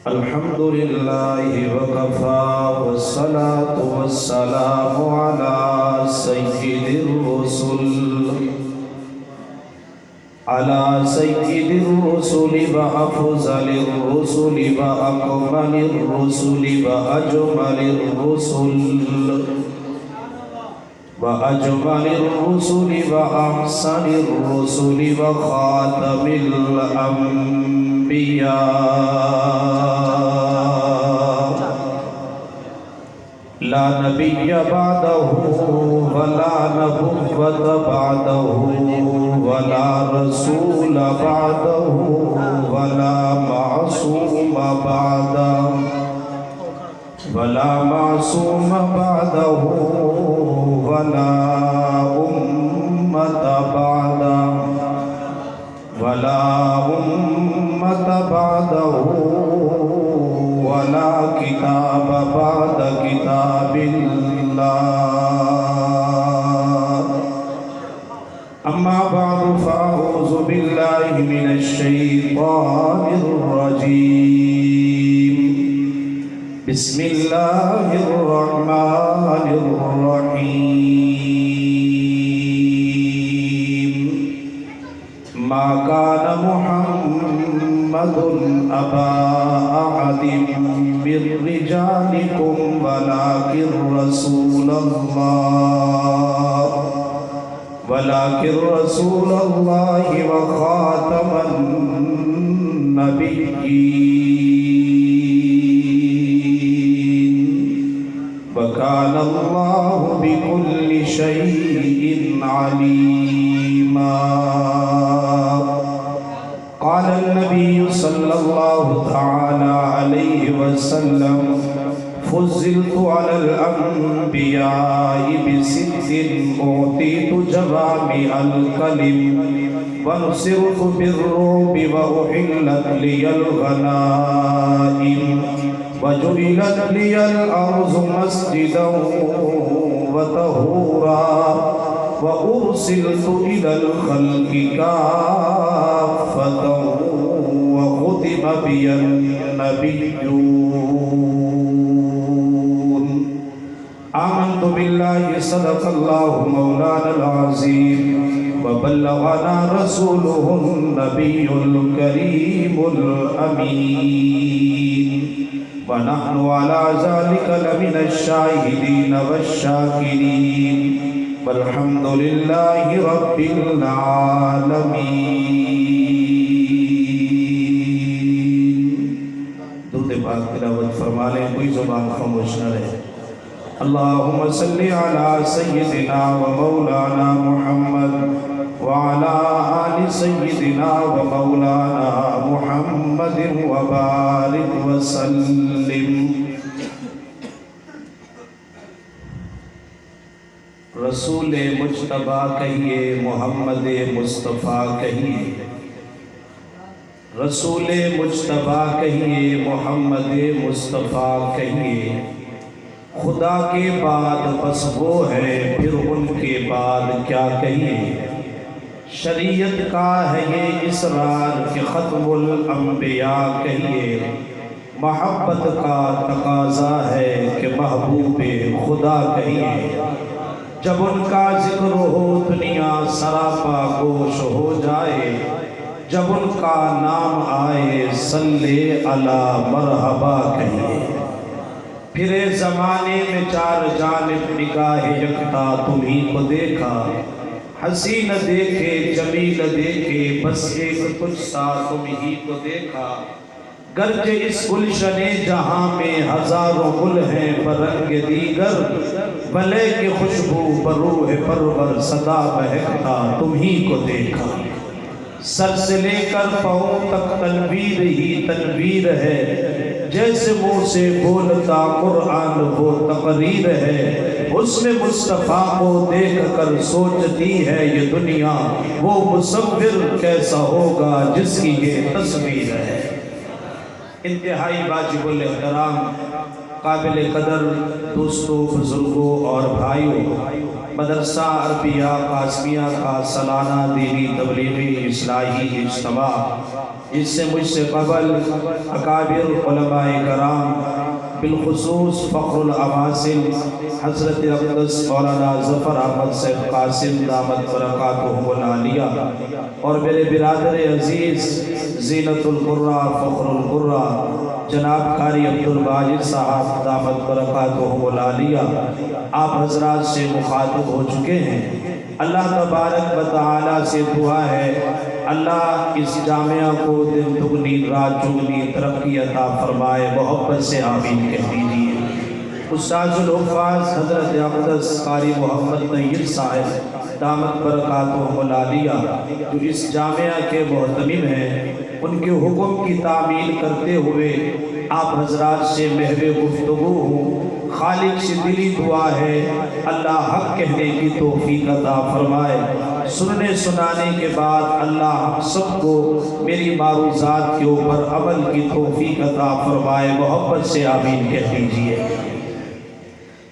الحمد لله وكفى والصلاة والسلام على سيد الرسل وأفضل الرسل وأكمل الرسل وأجمل الرسل وأحسن الرسل وخاتم الأنبياء لا نبي بعده ولا نبوة بعده ولا رسول بعده ولا معصوم بعده ولا أمة بعده ولا كتاب بعد كتاب الله أما بعد فأعوذ بالله من الشيطان الرجيم بسم الله الرحمن الرحيم ما كان محمد أبا أحد من رجالكم ولكن رسول الله وخاتم النبيين وكان الله بكل شيء عليما قال النبي صلى الله تعالى عليه وسلم فضلت على الأنبياء بست أوتيت جوامع الكلم ونصرت بالرعب وأحلت لي الغنائم وجعلت لي الأرض مسجدا وطهورا وأرسلت إلى الخلق كافة وختم بي النبيون آمنت بالله صدق الله مولانا العظيم وبلغنا رسوله النبي الكريم الأمين ونحن على ذلك لمن الشاهدين والشاكرين والحمد لله رب العالمين درود پاک تلاوت فرما لیں، کوئی زبان خاموش نہ رہے۔ اللہم صلی علی سیدنا و مولانا محمد وعلى آل سيدنا ومولانا محمد وبارك وسلم۔ رسول مجتبیٰ کہیے، محمد مصطفیٰ کہیے، رسول مجتبیٰ کہیے، محمد مصطفیٰ کہیے۔ خدا کے بعد بس وہ ہے، پھر ان کے بعد کیا کہیے۔ شریعت کا ہے یہ اسرار کہ ختم الانبیاء کہیے۔ محبت کا تقاضا ہے کہ محبوب خدا کہیے۔ جب ان کا ذکر ہو دنیا سراپا گوش ہو جائے، جب ان کا نام آئے صلی علی مرحبا کہیے۔ پھرے زمانے میں چار جانب نگاہ یکتا تمہیں کو دیکھا، حسین دیکھے جمیل دیکھے بس ایک کچھ سا تمہیں کو دیکھا۔ گرچہ اس گلشن جہاں میں ہزاروں گل ہیں برنگ دیگر، بلے کی خوشبو بروح پرور صدا بہکتا تمہیں کو دیکھا۔ سر سے لے کر پاؤں تک تنویر ہی تنویر ہے، جیسے منہ سے بولتا قرآن وہ تقریر ہے۔ حسن مصطفیٰ کو دیکھ کر سوچتی ہے یہ دنیا، وہ مصور کیسا ہوگا جس کی یہ تصویر ہے۔ انتہائی واجب الاحترام قابل قدر دوستوں، بزرگوں اور بھائیوں، مدرسہ عربیہ قاسمیہ کا سالانہ دینی تبلیغی اصلاحی اجتماع، جس سے مجھ سے قبل اکابر علماء کرام، بالخصوص فخر العواصل حضرت اقدس مولانا ظفر احمد صاحب قاسم دامت برکاتہم العالیہ، اور میرے برادر عزیز زینت القرہ فخر القرہ جناب قاری عبدالواجد صاحب دامت برکاتہم العالیہ، آپ حضرات سے مخاطب ہو چکے ہیں۔ اللہ تبارک و تعالی سے دعا ہے اللہ اس جامعہ کو دن دگنی رات چگنی ترقی عطا فرمائے، محبت سے آمین کہہ دیجیے۔ استاذ الحفاظ حضرت اقدس قاری محمد طیب صاحب دامت برکاتہم العالیہ جو اس جامعہ کے محتمم ہیں، ان کے حکم کی تعمیل کرتے ہوئے آپ حضرات سے محو گفتگو ہوں۔ خالق سے دلی دعا ہے اللہ حق کہنے کی توفیق عطا فرمائے، سننے سنانے کے بعد اللہ ہم سب کو میری معروضات کے اوپر عمل کی توفیق عطا فرمائے، محبت سے آمین کہہ دیجیے۔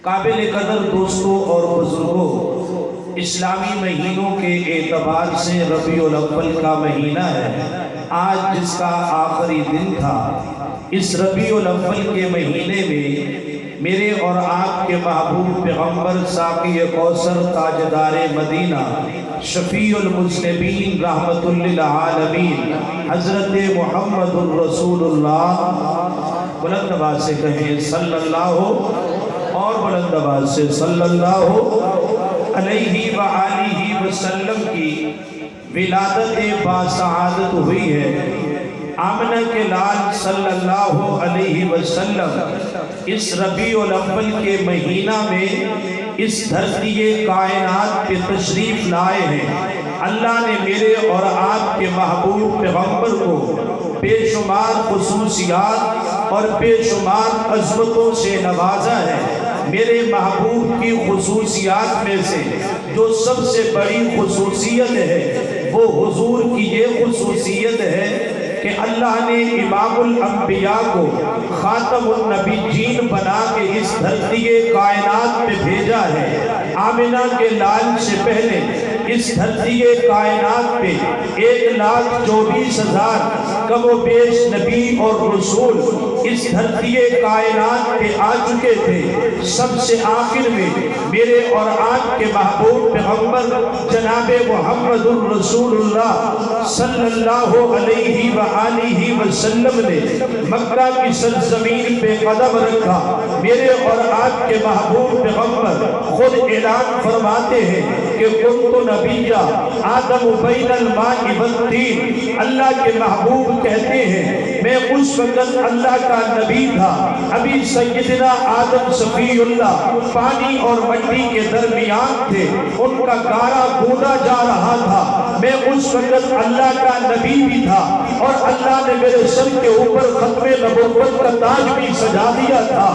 قابل قدر دوستوں اور بزرگوں، اسلامی مہینوں کے اعتبار سے ربیع الاول کا مہینہ ہے، آج جس کا آخری دن تھا۔ اس ربیع الاول کے مہینے میں میرے اور آپ کے محبوب پیغمبر ساقی کوثر تاجدار مدینہ شفیع المذنبین رحمت للعالمین حضرت محمد الرسول اللہ، بلند آواز سے کہیں صلی اللہ، اور بلند آواز سے صلی اللہ علیہ وآلہ وسلم کی ولادت باسعادت ہوئی ہے۔ آمنہ کے لال صلی اللہ علیہ وسلم اس ربیع الاول کے مہینہ میں اس دھرتی کائنات پہ تشریف لائے ہیں۔ اللہ نے میرے اور آپ کے محبوب پیغمبر کو بے شمار خصوصیات اور بے شمار عظمتوں سے نوازا ہے۔ میرے محبوب کی خصوصیات میں سے جو سب سے بڑی خصوصیت ہے وہ حضور کی یہ خصوصیت ہے کہ اللہ نے امام الانبیاء کو خاتم النبیین بنا کے اس دھرتی کائنات میں بھیجا ہے۔ آمنہ کے لال سے پہلے اس دھرتی کائنات پہ 1,24,000 کم و بیش نبی اور رسول اس دھرتی کائنات پہ آ چکے تھے۔ سب سے آخر میں میرے اور آپ کے محبوب پیغمبر جناب محمد الرسول اللہ صلی اللہ علیہ وآلہ وسلم نے مکہ کی سرزمین پہ قدم رکھا۔ میرے اور آپ کے محبوب پیغمبر خود اعلان فرماتے ہیں کہ کنت نبیّا آدم بین الماء والطین۔ اللہ کے محبوب کہتے ہیں میں اس وقت اللہ کا نبی تھا، ابھی سیدنا آدم صفی اللہ پانی اور مٹی کے درمیان تھے، ان کا گارا گوندا جا رہا تھا، میں اس وقت اللہ کا نبی بھی تھا، اور اللہ نے میرے سر کے اوپر ختم نبوت کا تاج بھی سجا دیا تھا۔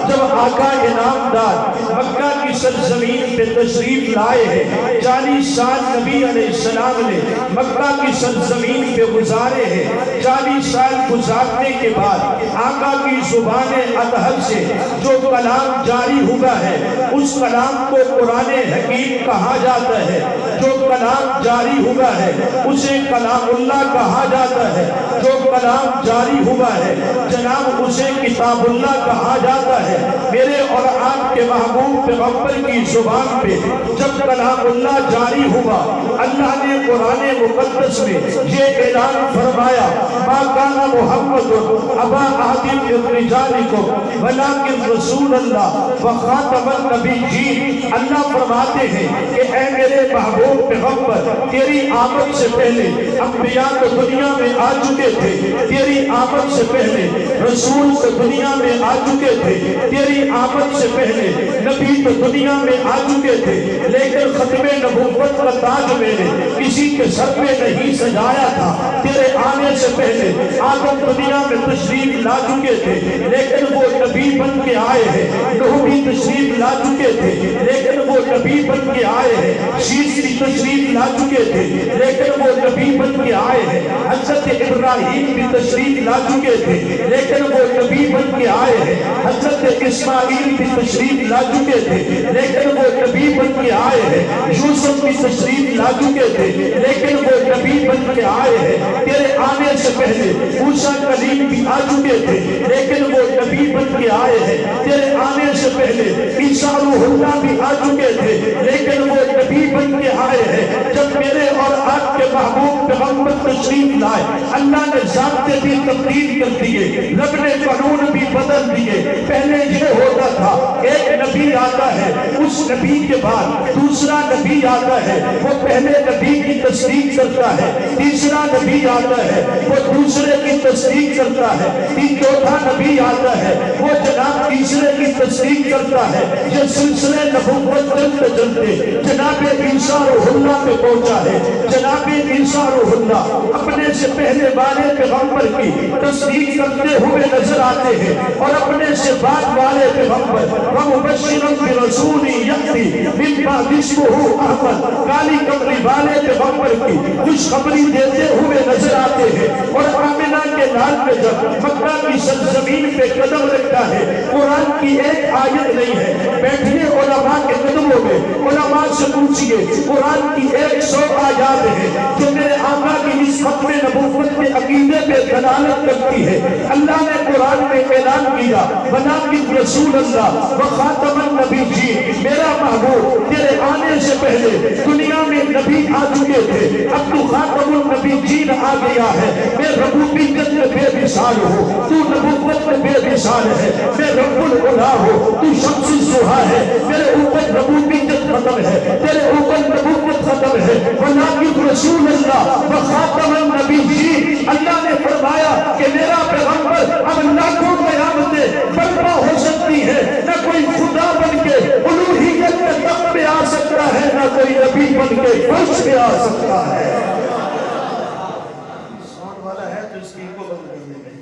جب آقا انعامدار مکہ کی سرزمین پہ تشریف لائے ہیں، 40 سال نبی علیہ السلام نے مکہ کی سرزمین پہ گزارے ہیں۔ 40 سال گزارنے کے بعد آقا کی زبان اطہر سے جو کلام جاری ہوا ہے اس کلام کو قرآن حکیم کہا جاتا ہے۔ جو کلام جاری ہوا ہے اسے کلام اللہ کہا جاتا ہے۔ جو کلام جاری ہوا ہے جناب اسے کتاب اللہ کہا جاتا ہے۔ میرے اور آپ کے محبوب پیغمبر کی زبان پہ جب کلام اللہ جاری ہوا، اللہ نے قرآن مقدس میں یہ اعلان فرمایا ما کان محمد ابا احد من رجالکم ولکن رسول اللہ وخاتم النبیین۔ اللہ فرماتے ہیں کہ اے میرے محبوب پیغمبر، تیری آمد سے پہلے انبیاء تو دنیا میں آ چکے تھے، تیری آمد سے پہلے رسول تو دنیا میں آ چکے تھے، تیری آمد سے پہلے نبی تو دنیا میں آ چکے تھے، لیکن ختم نبوت کا تاج میں نے کسی کے سر پہ نہیں سجایا تھا۔ تیرے آنے سے پہلے آدم دنیا میں تشریف لا چکے تھے، لیکن وہ نبی بن کے آئے ہیں۔ نوح بھی تشریف لا چکے تھے، لیکن وہ نبی بن کے آئے ہیں۔ شیش بھی تشریف لا چکے تھے، لیکن وہ نبی بن کے آئے ہیں۔ حضرت ابراہیم بھی تشریف لا چکے تھے، لیکن وہ نبی بن کے آئے ہیں. حضرت اسماعیل بھی تشریف لا چکے تھے لیکن وہ نبی بن کے آئے ہیں. یوسف بھی تشریف لا چکے تھے لیکن وہ نبی بن کے آئے ہیں. تیرے آنے سے پہلے موسیٰ کلیم بھی آ چکے تھے لیکن وہ نبی بن کے آئے ہیں. تیرے آنے سے پہلے عیسیٰ روح اللہ بھی آ چکے تھے لیکن وہ نبی بن کے آئے ہیں. جب میرے اور آپ کے محبوب پیغمبر تشریف لائے اللہ نے ضابطے بھی تبدیل کر دیے, رب نے قانون بھی بدل دیے. پہلے یہ ہوتا تھا ایک نبی آتا ہے, اس نبی کے بعد دوسرا نبی آتا ہے, وہ پہلے نبی کی تصدیق کرتا ہے. تیسرا نبی آتا ہے, وہ دوسرے کی تصدیق کرتا ہے. چوتھا نبی آتا ہے, وہ جناب تیسرے کی تصدیق کرتا ہے. یہ سلسلے نبوت چلتے چلتے جناب عیسیٰ روح اللہ میں پہنچا ہے. جناب عیسیٰ روح اللہ اپنے سے پہلے والے پیغمبر کی تصدیق کرتے ہوئے نظر آتے ہیں اور اپنے سے بعد والے پیغمبر وَمُبَشِّرًا بِرَسُولٍ يَأْتِي مِن بَعْدِهِ اسْمُهُ أَحْمَدُ کالی کمری والے پیغمبر کی خوشخبری دیتے ہوئے نظر آتے ہیں. اور آمنہ کے لال پہ جب مکہ کی سرزمین پہ قدم رکھتا ہے قرآن کی ایک آیت نہیں ہے. بیٹھیے علماء کے قدموں میں, علماء سے پوچھئے قرآن کی 100 آیات ہیں جو میرے آقا کی اس ختم نبوت کے عقیدے پہ دلالت کرتی ہے. اللہ نے قرآن میں اعلان کیا وَلَٰكِن رسول اللہ وخاتم النبیین, میرا محبوب تیرے آنے سے پہلے دنیا میں نبی آ چکے تھے, اب تو خاتم النبیین آ گیا ہے. میں ربوبیت میں بے مثال ہوں, تو نبوت میں بے مثال ہے. میں رب العلا ہوں, تو شمس الضحیٰ ہے. میرے اوپر ربوبیت ختم ہے, تیرے اوپر نبوت ختم ہے. وَلَٰكِن رسول اللہ وخاتم النبیین, اللہ نے فرمایا کہ میرا پیغمبر اب لاکھوں قیامتیں برپا ہو سکتی ہے, نہ کوئی خدا بن کے الوہیت کے تخت پہ آ سکتا ہے, نہ کوئی نبی بن کے فرش پہ آ سکتا ہے. سوال والا ہے تو اس کی کو بند کر دے گئے.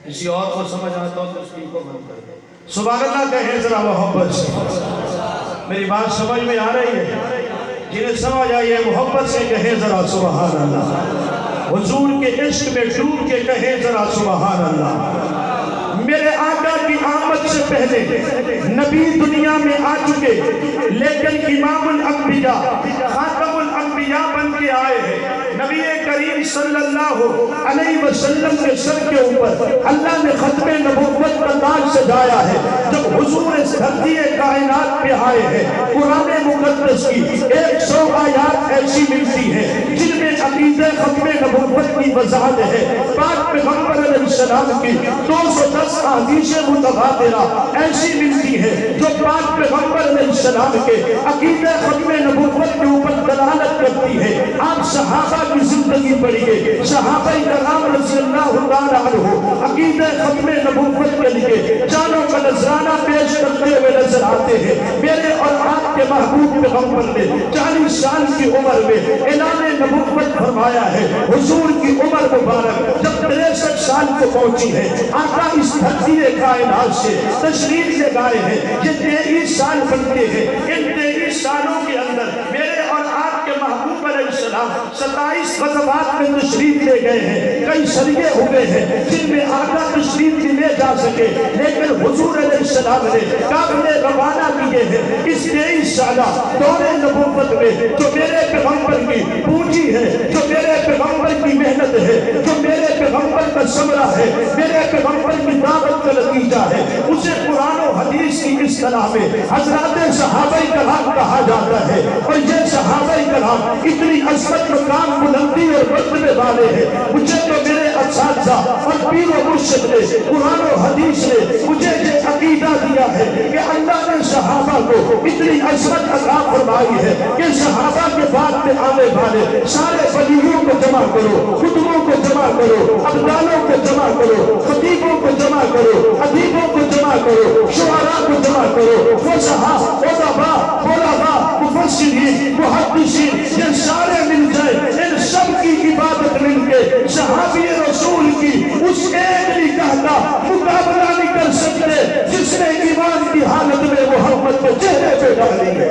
کسی اور کو سمجھ آتا ہو تو اس کی کو بند کر دے. سبحان اللہ کہیں ذرا محبت سے. میری بات سمجھ میں آ رہی ہے؟ جنہیں سمجھ آئی ہے محبت سے کہیں ذرا سبحان اللہ. حضور کے عشق میں ڈوب کے کہیں ذرا سبحان اللہ. میرے آقا کی آمد سے پہلے نبی دنیا میں آ چکے لیکن امام الانبیاء خاتم الانبیاء بن کے آئے ہیں. نبی کریم صلی اللہ علیہ وسلم کے سر کے اوپر اللہ نے ختم نبوت کا تاج سجایا ہے. جب حضور اس دھرتی کائنات پہ آئے ہیں قرآن مقدس کی 100 آیات ایسی ملتی ہیں جن میں عقیدہ ختم نبوت کی وضاحت ہے. پاک پیغمبر علیہ السلام کی 210 احادیث متواترہ ایسی ملتی ہے جو پاک پیغمبر علیہ السلام کے عقیدہ ختم نبوت کے اوپر دلالت کرتی ہے. آپ صحابہ کی زندگی پڑھیے, صحابہ کرام رضی اللہ تعالیٰ عنہ عقیدہ ختم نبوت کے لیے جانوں کا نذرانہ پیش کرتے ہوئے نظر آتے ہیں. میرے اور آپ کے محبوب پیغمبر نے 40 سال کی عمر میں اعلان نبوت فرمایا ہے. حضور کی عمر مبارک جب 63 سال کو پہنچی ہے آقا اس دھرتی کائنات سے تشریف لے گئے ہیں. یہ 23 سال بنتے ہیں. ان 23 سالوں کے اندر میرے اور آپ کے محبوب علیہ السلام 27 غزوات میں تشریف لے گئے ہیں. کئی سریے ہوئے ہیں جن میں آقا تشریف لے جا سکے لیکن حضور علیہ السلام نے قافلے روانہ کیے ہیں. اس 23 سالہ دور نبوت میں جو میرے پیغمبر کی پونجی ہے, جو میرے پیغمبر کی محنت ہے, جو میرے پیغمبر کا ثمرہ ہے, میرے پیغمبر کی دعوت کا نتیجہ ہے, اسے قرآن و حدیث کی اصطلاح میں حضرات صحابہ کرام کہا جاتا ہے. اور یہ صحابہ کرام اتنی عظمت مقام بلندی اور مرتبے والے ہیں. مجھے تو میرے اساتذہ اور پیر و مرشد نے قرآن و حدیث نے مجھے یہ عقیدہ دیا ہے کہ اللہ نے صحابہ کو اتنی عظمت عطا فرمائی ہے کہ صحابہ کے بعد میں آنے والے سارے ولیوں کو جمع کرو, خطبوں کو جمع کرو, ابدالوں کو جمع کرو, خطیبوں کو جمع کرو, ادیبوں کو جمع کرو, شعراء کو جمع کرو, فصحاء, ادباء, علماء, مفسرین, محدثین, یہ سارے مل جائیں. ان سب کی عبادت مل کے صحابی رسول کی اس ایک نکاح کا مقابلہ نہیں کر سکتے جس نے ایمان کی حالت میں محمد کے چہرے پہ ڈالی ہے.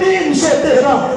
313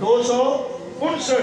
259।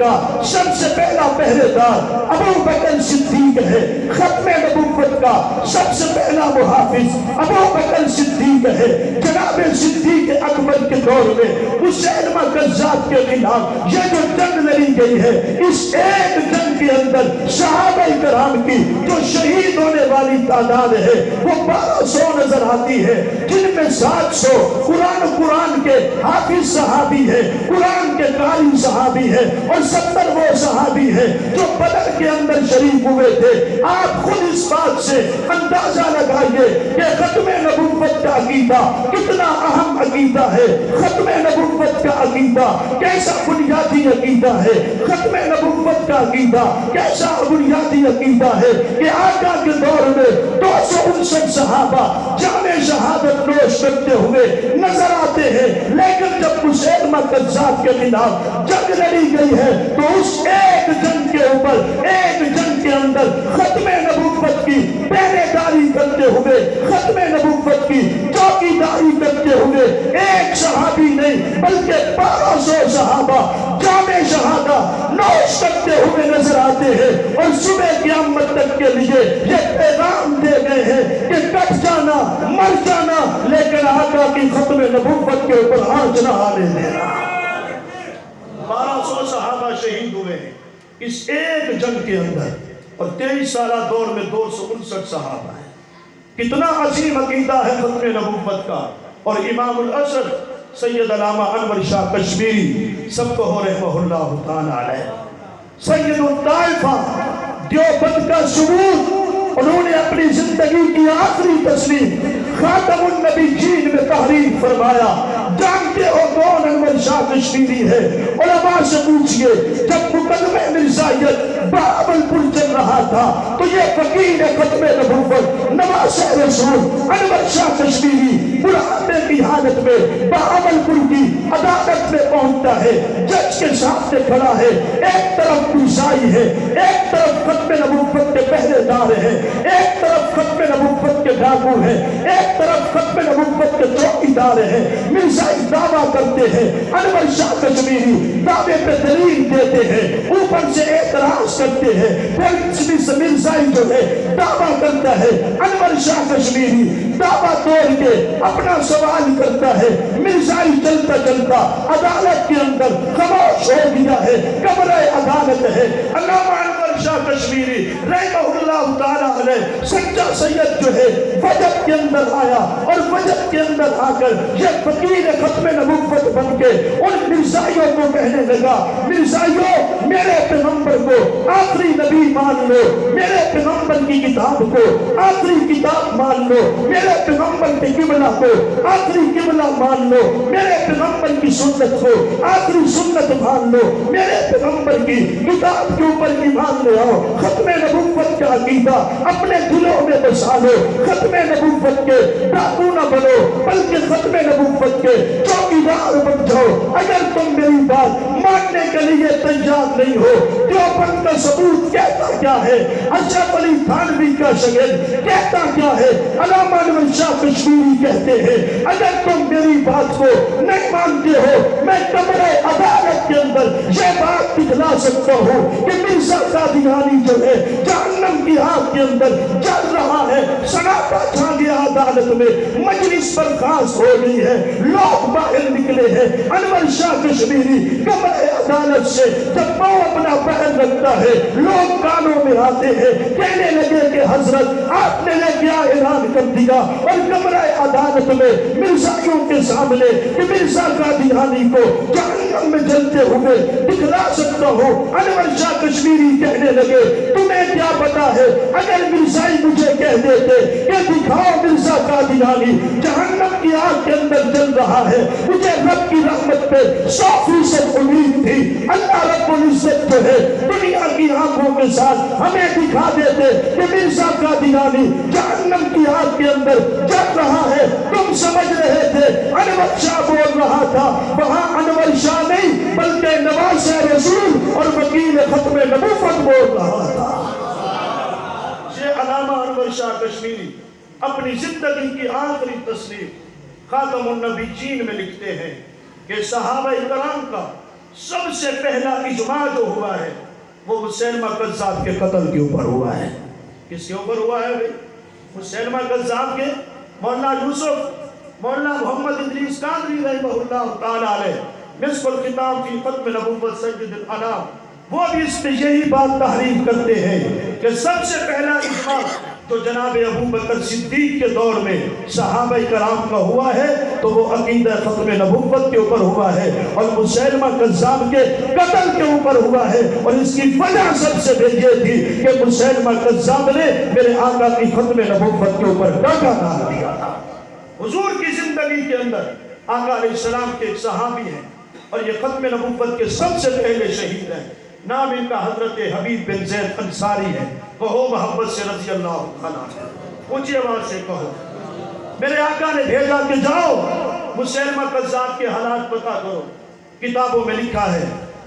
کا سب سے پہلا پہرے دار ابو بکر صدیق ہے، ختم نبوت کا سب سے پہلا محافظ ابو بکر صدیق ہے۔ جناب صدیق اکبر کے دور میں مسیلمہ کذاب کے خلاف یہ جو جنگ لڑی گئی ہے، اس ایک جنگ کے اندر صحابہ کرام کی جو شہید ہونے والی تعداد ہے وہ 1200 نظر آتی ہے، جن میں 700 قرآن کے حافظ صحابی ہے، قرآن کے قاری صحابی ہے، اور 70 وہ صحابی ہے جو بدر کے اندر شریک ہوئے تھے۔ آپ خود اس بات سے اندازہ لگائیے کہ ختم نبوت کا عقیدہ کتنا اہم عقیدہ ہے۔ ختم نبوت کا عقیدہ کیسا بنیادی عقیدہ ہے، ختم نبوت کا عقیدہ کیسا بنیادی عقیدہ ہے کہ آقا کے دور میں 259 صحابہ جام شہادت نوش کرتے ہوئے نظر آتے ہیں، لیکن جب مسیلمہ کذاب کے خلاف جنگ لڑی گئی ہے تو اس ایک جنگ کے اوپر، ایک جنگ کے اندر ختم نبوت کی پہرے داری کرتے ہوئے، ختم نبوت کی چوکی داری کرتے ہوئے ایک صحابی نہیں بلکہ 1200 صحابہ جام شہادت نوش کرتے ہوئے نظر آتے ہیں، اور صبح قیامت تک کے لیے یہ پیغام دے گئے ہیں کہ کٹ جانا، مر جانا، لیکن آقا کی ختم نبوت کے اوپر آنچ نہ آنے دینا۔ 1200 صحابہ شہید ہوئے ہیں اس ایک جنگ کے اندر، اور 23 سالہ دور میں 259 صحابہ ہیں۔ کتنا عظیم عقیدہ ہے ختم نبوت کا۔ اور امام الاسد سید علامہ انور شاہ کشمیری سب کو رحمہ اللہ تعالی علیہ، سید الطائفہ دیوبند کا ثبوت، انہوں نے اپنی زندگی کی آخری تسلیم خاتم النبیین میں تحریر فرمایا۔ جانتے ہو کون انور شاہ کشمیری ہے؟ علماء سے پوچھئے، جب مقدمہ مرزائیت بہاول پور چل رہا تھا تو یہ فقیر ختم نبوت نواسہ رسول انور شاہ کشمیری بڑھاپے کی حالت میں بہاول پور کی عدالت میں پہنچتا ہے، جج کے سامنے کھڑا ہے، ایک طرف عیسائی ہے، ایک طرف ختم نبوت کے پہرے دار ہیں، ایک طرف ختم نبوت کے ڈاکو ہیں، ایک طرف ختم نبوت کے چوکیدار ہیں۔ مرزائی دعویٰ کرتے ہیں، انور شاہ کشمیری دعوے پہ دلیل دیتے ہیں، اوپر سے اعتراض کرتے ہیں، پھر مرزائی جو ہے دعویٰ کرتا ہے، انور شاہ کشمیری دعویٰ توڑ کے اپنا سوال کرتا ہے۔ مرزائی چلتا چلتا عدالت کے اندر خاموش ہو گیا ہے، کمرہ عدالت ہے۔ علامہ انور شاہ کشمیری رحمہ اللہ تعالیٰ علیہ سچا سید جو ہے وجد کے اندر آیا، اور وجد کے اندر آ کر یہ فقیر ختم نبوت بن کے ان مرزائیوں کو کہنے لگا، مرزائیوں میرے پیغمبر کو آخری نبی مان لو، میرے پیغمبر کی کتاب کو آخری کتاب مان لو، میرے پیغمبر کے قبلہ کو آخری قبلہ مان لو، میرے پیغمبر کی سنت کو آخری سنت مان لو، میرے پیغمبر کی کتاب کے اوپر ایمان لے آؤ، ختم نبوت کا عقیدہ اپنے دلوں میں بسا لو، ختم نبوت کے ڈاکو نہ بنو بلکہ ختم نبوت کے چوکیدار بن جاؤ۔ اگر تم میری بات ماننے کے لیے تیار نہیں ہو، دیوبند کا ثبوت کہتا کیا ہے، اشرف علی تھانوی کا شاگرد کہتا کیا ہے، علامہ انور شاہ کشمیری کہتے ہیں، اگر تم میری بات کو نہیں مانتے ہو، میں کمرہ عدالت کے اندر یہ بات دکھلا سکتا ہوں کہ مرزا قادیانی جو ہے جہنم کی آگ کے اندر جل رہا ہے، سناٹا چھا گیا عدالت میں، مجلس برخاست ہو گئی ہے، لوگ باہر نکلے ہیں۔ انور شاہ کشمیری کمرہ عدالت سے جب پاؤں اپنا پہن رکھتا ہے، لوگ کانوں میں آتے ہیں، کہنے لگے کہ حضرت آپ نے یہ کیا اعلان کر دیا، اور کمرہ عدالت میں مرزائیوں کے سامنے کہ مرزا قادیانی کو جہنم میں جلتے ہوئے دکھلا سکتا ہوں۔ انور شاہ کشمیری کہنے لگے تمہیں کیا پتا ہے، اگر مرزائی مجھے کہہ دیتے کہ دکھاؤ مرزا قادیانی جہنم کی آگ کے اندر جل رہا ہے، مجھے رب کی رحمت پہ 100% امید تھی، اللہ رب العزت جو ہے دنیا کی آنکھوں کے ساتھ ہمیں دکھا دیتے کہ مرزا قادیانی جہنم کی آگ کے اندر جل رہا ہے، تم سمجھ رہے تھے انور شاہ بول رہا تھا، وہاں انور شاہ نہیں بلکہ نواسہ رسول اور وکیل ختم نبوت بول رہا تھا۔ یہ علامہ انور شاہ کشمیری اپنی زندگی کی آخری تصنیف خاتم النبیین میں لکھتے ہیں کہ صحابہ کرام کا سب سے پہلا اجماع جو ہوا ہے وہ مسیلمہ کذاب کے قتل کے اوپر ہوا ہے۔ کس کے اوپر ہوا ہے بھائی؟ مسیلمہ کذاب کے۔ مولانا یوسف، مولانا محمد ادریس قادری رحمہ اللہ تعالیٰ علیہ مصف الکتاب فی ختم نبوت سید الانام، وہ بھی اس میں یہی بات تحریر کرتے ہیں کہ سب سے پہلا اجماع تو جناب ابو بکر صدیق کے دور میں صحابہ کرام کا ہوا ہے تو وہ عقیدہ ختم نبوت کے اوپر ہوا ہے، اور مسیلمہ کذاب کے قتل کے اوپر ہوا ہے۔ اور اس کی وجہ سب سے یہ تھی کہ مسیلمہ کذاب نے میرے آقا کی ختم نبوت کے اوپر ڈاکہ ڈال دیا تھا۔ حضور کی زندگی کے اندر آقا علیہ السلام کے ایک صحابی ہیں اور یہ ختم نبوت کے سب سے پہلے شہید ہیں، نام ان کا حضرت حبیب بن زید انصاری ہے۔ کہو محبت سے رضی اللہ عنہ، اونچی آواز سے کہو۔ میرے آقا نے بھیجا کہ جاؤ مسیلمہ کذاب کے حالات پتہ کرو۔ کتابوں میں لکھا ہے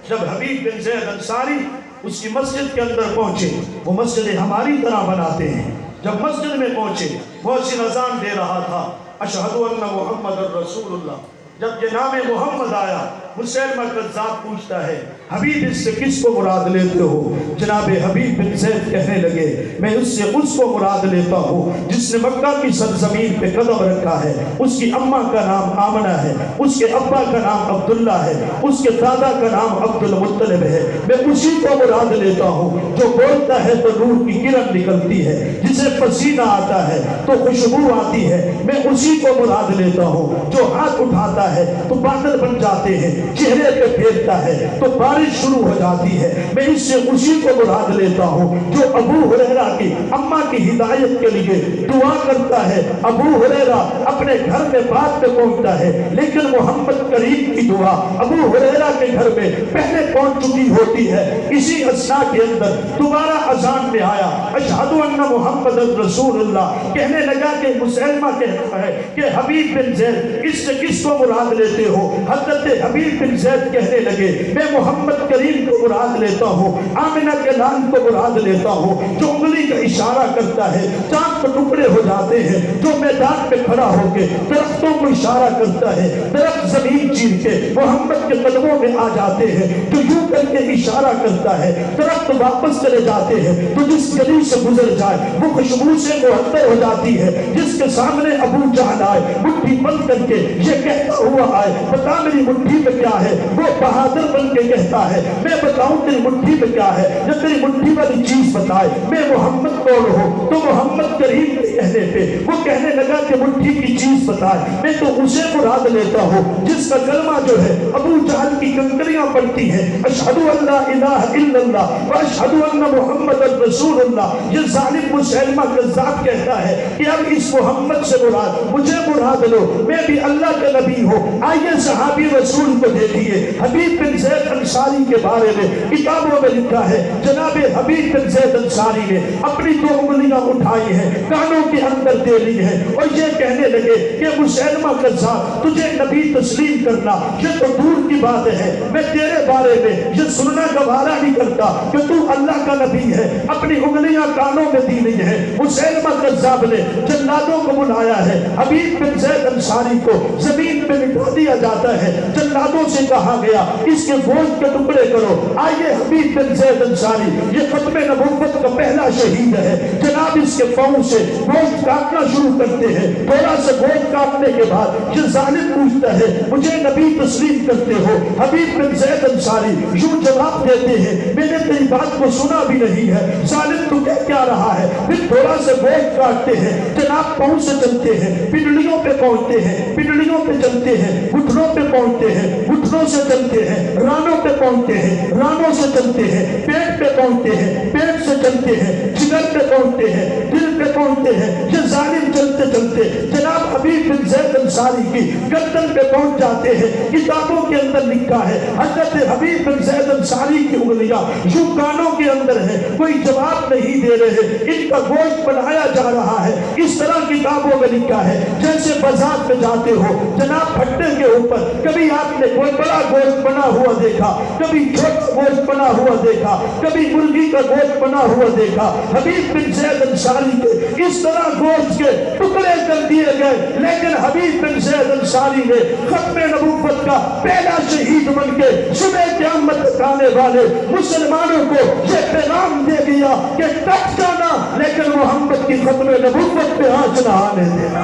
جب حبیب بن زید انصاری اس کی مسجد کے اندر پہنچے، وہ مسجد ہماری طرح بناتے ہیں، جب مسجد میں پہنچے محسن اذان دے رہا تھا، اشہد ان محمد الرسول اللہ، جب یہ نام محمد آیا مسیلمہ کذاب پوچھتا ہے حبیب اس سے کس کو مراد لیتے ہو؟ جناب حبیب بن زید کہنے لگے میں اس سے اس کو مراد لیتا ہوں جس نے مکہ کی سرزمین پہ قدم رکھا ہے، اس کی اماں کا نام آمنہ ہے، اس کے ابا کا نام عبداللہ ہے، اس کے دادا کا نام عبد المطلب ہے، میں اسی کو مراد لیتا ہوں جو بولتا ہے تو نور کی کرن نکلتی ہے، جسے پسینہ آتا ہے تو خوشبو آتی ہے، میں اسی کو مراد لیتا ہوں جو ہاتھ اٹھاتا ہے تو بادل بن جاتے ہیں، چہرے پہ پھیرتا ہے تو بارش شروع ہو جاتی ہے، میں اس سے اسی کو مراد لیتا ہوں جو ابو ہریرہ کی اماں کی ہدایت کے لیے دعا کرتا ہے۔ ابو ہریرہ اپنے گھر میں بعد میں پہنچتا ہے لیکن محمد کریم کی دعا ابو ہریرہ کے گھر میں پہلے پہنچ چکی ہوتی ہے۔ اسی اثناء کے اندر دوبارہ اذان میں آیا اشہد ان محمد رسول اللہ، کہنے لگا کہ مسیلمہ کہتا ہے کہ حبیب بن زید اس سے کس کو مراد لیتے ہو؟ حضرت حبیب بن زید کہنے لگے میں محمد کریم کو مراد لیتا ہوں، آمنہ کے نام کو مراد لیتا ہوں، جو انگلی کا اشارہ کرتا ہے چاند کو ٹکڑے ہو جاتے ہیں، جو میدان میں کھڑا ہو کے درختوں کو اشارہ کرتا ہے، درخت زمین چیر کے محمد کے قدموں میں آ جاتے ہیں، جو یوں کر کے اشارہ کرتا ہے درخت واپس چلے جاتے ہیں، تو جس گلی سے گزر جائے وہ خوشبو سے معطر ہو جاتی ہے، جس کے سامنے ابو جہل آئے مٹھی بند کر کے یہ کہتا ہوا آئے بتا میری مٹھی میں کیا ہے، وہ بہادر بن کے کہتا ہے میں بتاؤں تیری مٹھی میں کیا ہے، جب تیری مٹھی والی چیز بتائے میں محمد کون ہوں، تو محمد کریم کے کہنے پہ وہ کہنے لگا کہ مٹھی کی چیز بتائے میں تو اسے مراد لیتا ہوں جس کا کلمہ جو ہے ابو جہل کی کنکریاں پڑتی ہیں، اشہد ان لا الہ الا اللہ و اشہد ان محمد رسول اللہ۔ یہ ظالم مسیلمہ کذاب کہتا ہے کہ اب اس محمد سے مراد مجھے مراد لو، میں بھی اللہ کا نبی ہوں۔ آئیے صحابی رسول کو دیکھیے حبیب بن زید انصاری کے بارے میں کتابوں میں لکھا ہے جناب حبیب بن زید انصاری نے اپنی دو انگلیاں اٹھائی ہیں کانوں کے اندر دے لی ہے اور یہ کہنے لگے کہ مسیلمہ کذاب تجھے نبی تسلیم کرنا یہ تو دور کی بات ہے، میں تیرے بارے میں یہ سننا گوارا نہیں کرتا کہ تو اللہ کا نبی ہے، اپنی انگلیاں کانوں میں دی لی ہے۔ مسیلمہ کذاب نے جلادوں کو بلایا ہے، حبیب بن زید انصاری کو زمین پہ لٹا دیا جاتا ہے، جلادوں سے کہا گیا اس کے گوشت کے ٹکڑے کرو۔ آئیے حبیب بن زید انصاری یہ ختم نبوت کا پہلا شہید ہے، جناب اس کے پاؤں سے گوشت کاٹنا شروع کرتے ہیں، تھوڑا سا گوشت کاٹنے کے بعد یہ ظالم پوچھتا ہے مجھے نبی تسلیم کرتے ہو؟ حبیب بن زید انصاری یوں جواب دیتے ہیں میں نے تیری بات کو سنا بھی نہیں ہے، ظالم تو کہہ کیا رہا ہے؟ پھر تھوڑا سا گوشت کاٹتے ہیں، جناب پاؤں سے چلتے ہیں، پنڈلیوں پہ پہنچتے ہیں، پنڈلیوں پہ چلتے ہیں، گھٹنوں پہ پہنچتے ہیں، گھٹنوں سے چلتے ہیں، رانوں پہ پہنچتے ہیں، رانوں سے چلتے ہیں، پیٹ پہ پہنچتے ہیں، پیٹ سے چلتے ہیں، جگر پہ پہنچتے ہیں، دل پہ پہنچتے ہیں۔ یہ ظالم چلتے چلتے جناب حبیب بن زید انصاری کی گردن پہ پہنچ جاتے ہیں۔ کتابوں کے اندر لکھا ہے حضرت حبیب بن زید انصاری کی انگلیاں یوں کانوں کے اندر ہے، کوئی جواب نہیں دے رہے، ان کا گوشت بنایا جا رہا ہے۔ اس طرح کتابوں میں لکھا ہے جیسے بازار پہ جاتے ہو جناب پھٹے کے اوپر کبھی آپ نے کوئی بڑا گوشت بنا ہوا دیکھا، کبھی چھوٹا گوشت بنا ہوا دیکھا، کبھی مرغی کا گوشت بنا ہوا دیکھا۔ حبیب حبیب بن زید انصاری کے اس طرح گوشت کے ٹکڑے کر دیے گئے، لیکن حبیب بن زید انصاری نے ختم نبوت کا پہلا شہید بن کے صبح قیامت تک آنے والے مسلمانوں کو یہ پیغام دے دیا کہ کٹ جانا لیکن محمد کی ختم نبوت پہ آنچ نہ آنے دینا۔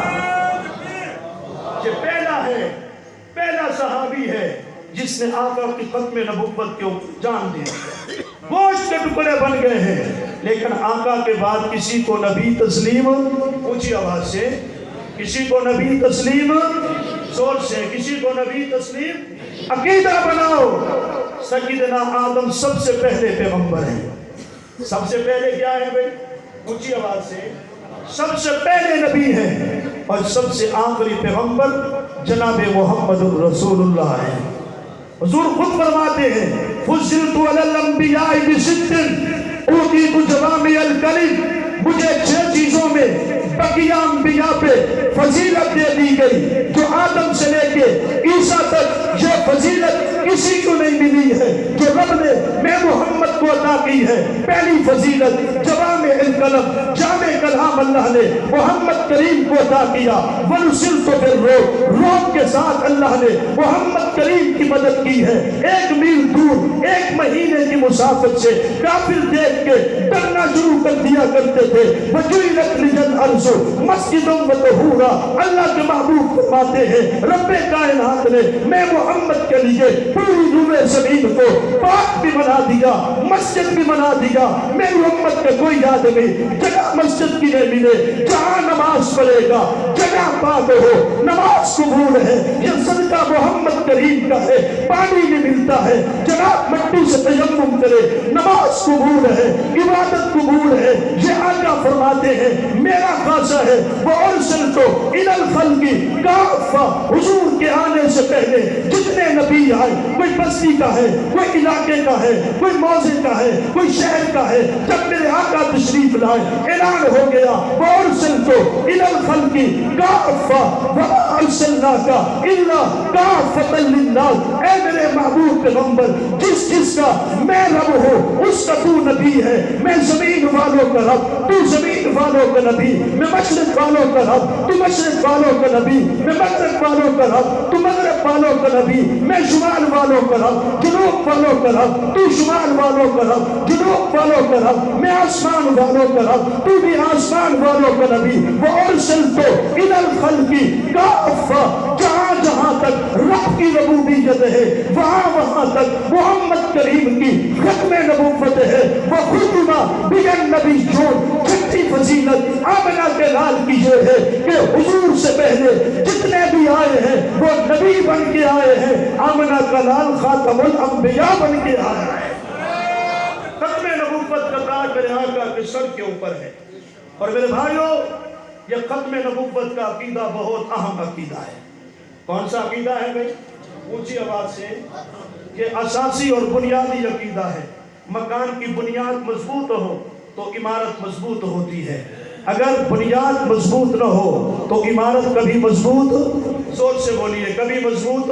یہ پہلا ہے، پہلا صحابی ہے جس نے آقا کی ختم نبوت کو جان دیا۔ گوشت کے ٹکڑے بن گئے ہیں لیکن آقا کے بعد کسی کو نبی تسلیم، اونچی آواز سے، کسی کو نبی تسلیم، زور سے، کسی کو نبی تسلیم، عقیدہ بناؤ سیدنا آدم سب سے پہلے پیغمبر ہیں۔ سب سے پہلے کیا ہے بھائی؟ اونچی آواز سے، سب سے پہلے نبی ہیں اور سب سے آخری پیغمبر جناب محمد الرسول اللہ ہے۔ حضور خود فرماتے ہیں فضلت علی الانبیاء بست اوتیت جوامع الکلم، مجھے 6 چیزوں میں بقیہ انبیاء پہ فضیلت دے دی گئی جو آدم سے لے کے عیسیٰ تک یہ فضیلت کسی کو نہیں ملی ہے جو رب نے میں محمد کو عطا کی ہے۔ پہلی فضیلت جوامع الکلم، جامع کلام اللہ نے محمد کریم کو عطا کیا۔ ونصرت بالروح، روح کے ساتھ اللہ نے محمد کریم کی مدد کی ہے۔ 1 میل دور 1 مہینے کی مسافت سے کافر دیکھ کے ڈرنا شروع کر دیا کرتے تھے۔ وجعلت لي الارض مسجدا وطہورا، اللہ کے محبوب فرماتے ہیں رب کائنات نے میں محمد کے لیے پوری روئے زمین کو پاک بھی بنا دیا، مسجد بھی بنا دیا۔ میری امت کا کوئی یاد نہیں جگہ مسجد کی نہیں ملے، جہاں نماز پڑھے گا جگہ پاک ہو، نماز قبول ہے، یہ صدقہ محمد کریم کا ہے۔ پانی بھی ملتا ہے، جناب مٹی سے تیمم کرے، نماز قبول ہے، عبادت قبول ہے۔ یہ آقا فرماتے ہیں میرا خاصہ ہے وَأَرْسَلْتُ إِلَى الْخَلْقِ كَافَّةً، حضور کے آنے سے پہلے جتنے نبی آئے، کوئی بستی کا ہے، کوئی علاقے کا ہے، کوئی موضع کا ہے، کوئی شہر کا ہے، جب میرے آقا تشریف لائے اعلان ہو گیا وَأَرْسَلْتُ إِلَى الْخَلْقِ كَافَّةً وَمَا أَرْسَلْنَاكَ إِلَّا كَافَّةً لِلنَّاسِ، اے میرے محبوب پیغمبر جس کا میں رب ہوں اس کا تو نبی ہے۔ میں زمین والوں کا رب، تو زمین والوں کا نبی، میں مشرق والوں کا رب، تو مشرق والوں کا نبی، میں مغرب والوں کا رب، تو مغرب والوں کا نبی، میں شمال والوں کا رب، جنوب والوں کا رب، تو شمال والوں کا رب، جنوب والوں کا رب، میں آسمان والوں کا رب، تو بھی آسمان والوں کا نبی۔ وَأَرْسَلْتُ إِلَى الْخَلْقِ كَافَّةً، جہاں جہاں تک رب کی ربوبیت ہے وہاں تک محمد کریم کی ختم نبوت ہے۔ وَخُتِمَ بِهِ النَّبِيُّونَ، چھٹی فضیلت آمنہ کے لال کی یہ ہے کہ حضور سے پہلے جتنے بھی آئے ہیں وہ نبی بن کے آئے ہیں۔ آمنہ کا لال خاتم الانبیاء بن کے آئے ہیں۔ ختم نبوت کا تاج میرے آقا کے سر کے اوپر ہے۔ اور میرے بھائیوں یہ ختم نبوت کا عقیدہ بہت اہم عقیدہ ہے۔ کون سا عقیدہ ہے بھائی؟ اونچی آواز سے، یہ اساسی اور بنیادی عقیدہ ہے۔ مکان کی بنیاد مضبوط ہو تو عمارت مضبوط ہوتی ہے، اگر بنیاد مضبوط نہ ہو تو عمارت کبھی مضبوط، زور سے بولیے، کبھی مضبوط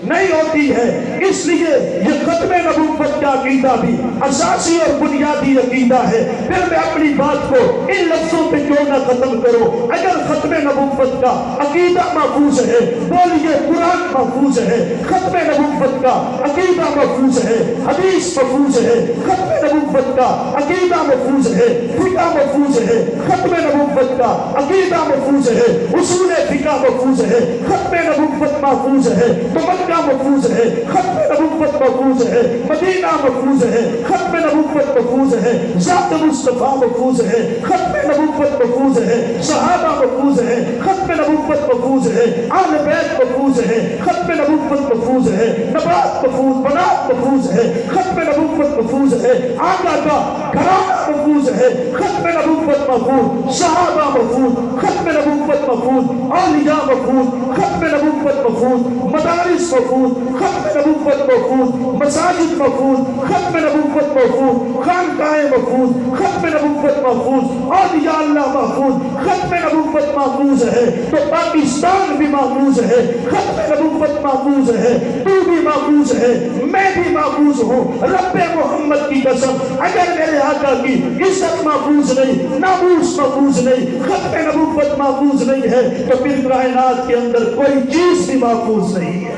نہیں ہوتی ہے۔ اس لیے یہ ختم نبوت کا عقیدہ بھی اساسی اور بنیادی عقیدہ ہے۔ پھر میں اپنی بات کو ان لفظوں پہ کیوں نہ ختم کروں؟ اگر ختم نبوت کا عقیدہ محفوظ ہے، بولیے قرآن محفوظ ہے، ختم نبوت کا عقیدہ محفوظ ہے، حدیث محفوظ ہے، ختم نبوت کا عقیدہ محفوظ ہے، فقہ محفوظ ہے، ختم نبوت کا عقیدہ محفوظ ہے، اصول فقہ محفوظ ہے، ختم نبوت محفوظ ہے، تو مکہ محفوظ ہے، ختم نبوت محفوظ ہے، مدینہ محفوظ ہے، ختم نبوت محفوظ ہے، ذات مصطفیٰ محفوظ ہے، ختم نبوت محفوظ ہے، صحابہ محفوظ ہے، ختم نبوت محفوظ ہے، آل بیت محفوظ ہے، ختم نبوت محفوظ ہے، نبات محفوظ، بنات محفوظ ہے، ختم نبوت محفوظ ہے، آقا کا گھرانہ محفوظ ہے، ختم نبوت محفوظ، صحابہ محفوظ، ختم نبوت محفوظ، اولیاء محفوظ، ختم نبوت محفوظ، مدارس محفوظ، ختم نبوت محفوظ، مساجد محفوظ، ختم نبوت محفوظ، خانقاہیں محفوظ، ختم نبوت محفوظ، اولیاء اللہ محفوظ، ختم نبوت محفوظ ہے تو پاکستان بھی محفوظ ہے، ختم نبوت محفوظ ہے، تو بھی محفوظ ہے، میں بھی محفوظ ہوں۔ رب محمد کی قسم اگر میرے آقا کی عزت محفوظ نہیں، ناموس محفوظ نہیں، ختم نبوت محفوظ نہیں ہے تو پھر کائنات کے اندر کوئی چیز بھی محفوظ نہیں ہے۔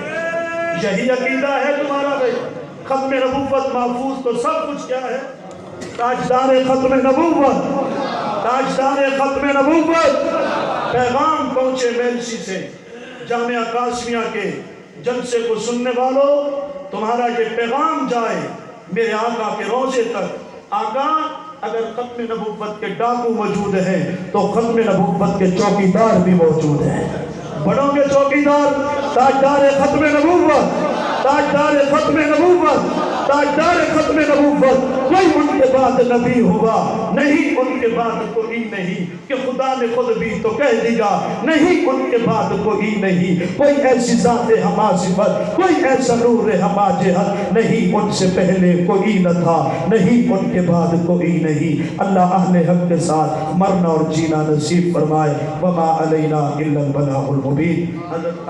یہی عقیدہ ہے تمہارا بھائی؟ ختم نبوت محفوظ تو سب کچھ کیا ہے؟ تاجدار ختم نبوت، تاجدار ختم نبوت۔ پیغام پہنچے میلسی سے، جامعہ قاسمیہ کے جلسے کو سننے والوں، تمہارا یہ پیغام جائے میرے آقا کے روضے تک۔ آقا اگر ختم نبوت کے ڈاکو موجود ہیں تو ختم نبوت کے چوکیدار بھی موجود ہیں۔ بڑوں کے چوکیدار، تاجدار ختم نبوت، تاجدار ختم نبوت، تاجدار ختم نبوت۔ کوئی ان کے بعد نبی ہوگا نہیں، ان کے بعد کوئی نہیں، کہ خدا نے خود بھی تو کہہ دیا نہیں، ان کے بعد کوئی نہیں۔ کوئی ایسی ذات ہما صفت، کوئی ایسا نور ہما جہت نہیں، ان سے پہلے کوئی نہ تھا نہیں، ان کے بعد کوئی نہیں۔ اللہ اہل حق کے ساتھ مرنا اور جینا نصیب فرمائے۔ وما علینا الا البلاغ المبین۔ حضرت